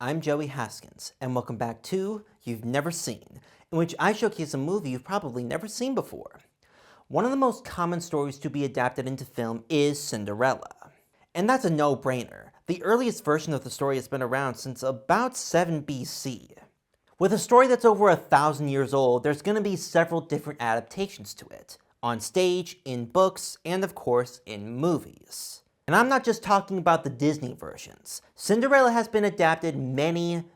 I'm Joey Haskins, and welcome back to You've Never Seen, in which I showcase a movie you've probably never seen before. One of the most common stories to be adapted into film is Cinderella. And that's a no-brainer. The earliest version of the story has been around since about 7 BC. With a story that's over 1,000 years old, there's going to be several different adaptations to it, on stage, in books, and of course, in movies. And I'm not just talking about the Disney versions. Cinderella has been adapted many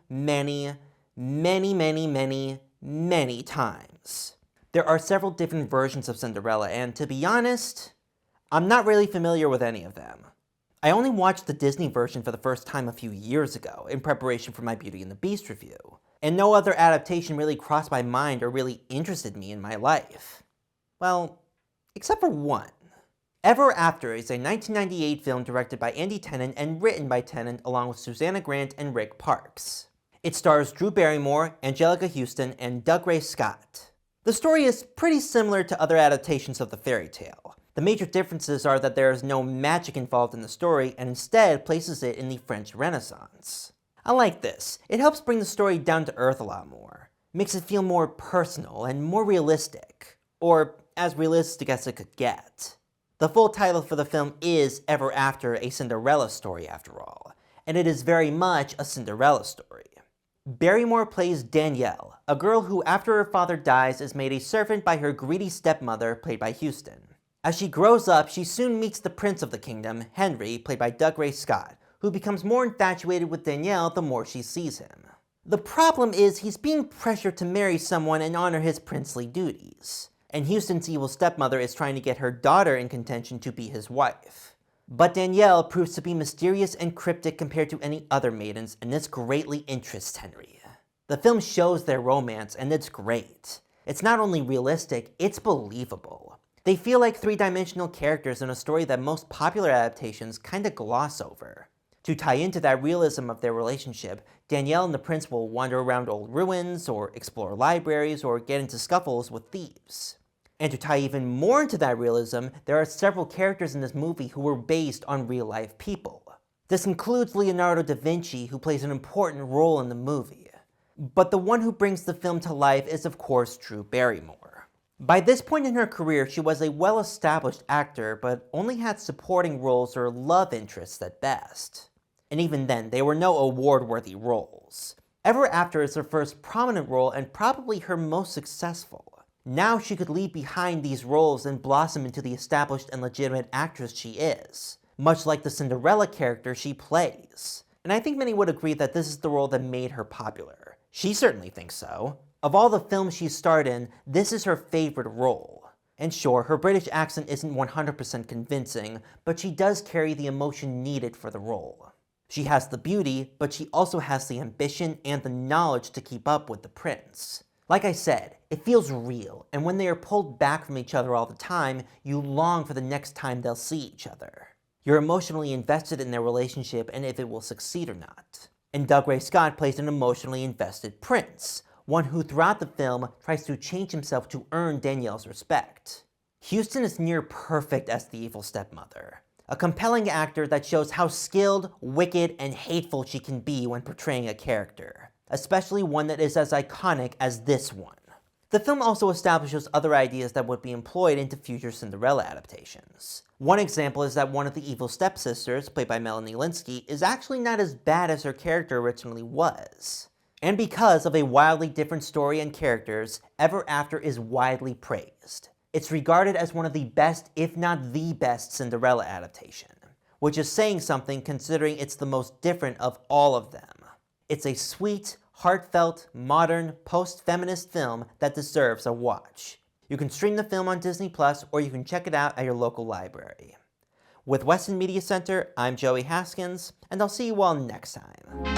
times. There are several different versions of Cinderella, and to be honest, I'm not really familiar with any of them. I only watched the Disney version for the first time a few years ago, in preparation for my Beauty and the Beast review, and no other adaptation really crossed my mind or really interested me in my life. Well, except for one. Ever After is a 1998 film directed by Andy Tennant and written by Tennant along with Susanna Grant and Rick Parks. It stars Drew Barrymore, Angelica Houston, and Doug Ray Scott. The story is pretty similar to other adaptations of the fairy tale. The major differences are that there is no magic involved in the story and instead places it in the French Renaissance. I like this. It helps bring the story down to earth a lot more. Makes it feel more personal and more realistic. Or as realistic as it could get. The full title for the film is Ever After, a Cinderella Story after all, and it is very much a Cinderella story. Barrymore plays Danielle, a girl who after her father dies is made a servant by her greedy stepmother, played by Houston. As she grows up, she soon meets the prince of the kingdom, Henry, played by Doug Ray Scott, who becomes more infatuated with Danielle the more she sees him. The problem is he's being pressured to marry someone and honor his princely duties. And Houston's evil stepmother is trying to get her daughter in contention to be his wife. But Danielle proves to be mysterious and cryptic compared to any other maidens, and this greatly interests Henry. The film shows their romance, and it's great. It's not only realistic, it's believable. They feel like three-dimensional characters in a story that most popular adaptations kinda gloss over. To tie into that realism of their relationship, Danielle and the prince will wander around old ruins, or explore libraries, or get into scuffles with thieves. And to tie even more into that realism, there are several characters in this movie who were based on real-life people. This includes Leonardo da Vinci, who plays an important role in the movie. But the one who brings the film to life is of course Drew Barrymore. By this point in her career, she was a well-established actor, but only had supporting roles or love interests at best. And even then, they were no award-worthy roles. Ever After is her first prominent role and probably her most successful. Now she could leave behind these roles and blossom into the established and legitimate actress she is, much like the Cinderella character she plays. And I think many would agree that this is the role that made her popular. She certainly thinks so. Of all the films she's starred in, this is her favorite role. And sure, her British accent isn't 100% convincing, but she does carry the emotion needed for the role. She has the beauty, but she also has the ambition and the knowledge to keep up with the prince. Like I said, it feels real, and when they are pulled back from each other all the time, you long for the next time they'll see each other. You're emotionally invested in their relationship and if it will succeed or not. And Doug Ray Scott plays an emotionally invested prince, one who throughout the film tries to change himself to earn Danielle's respect. Houston is near perfect as the evil stepmother. A compelling actor that shows how skilled, wicked, and hateful she can be when portraying a character, especially one that is as iconic as this one. The film also establishes other ideas that would be employed into future Cinderella adaptations. One example is that one of the evil stepsisters, played by Melanie Lynskey, is actually not as bad as her character originally was. And because of a wildly different story and characters, Ever After is widely praised. It's regarded as one of the best, if not the best, Cinderella adaptation, which is saying something considering it's the most different of all of them. It's a sweet, heartfelt, modern, post-feminist film that deserves a watch. You can stream the film on Disney+, or you can check it out at your local library. With Weston Media Center, I'm Joey Haskins, and I'll see you all next time.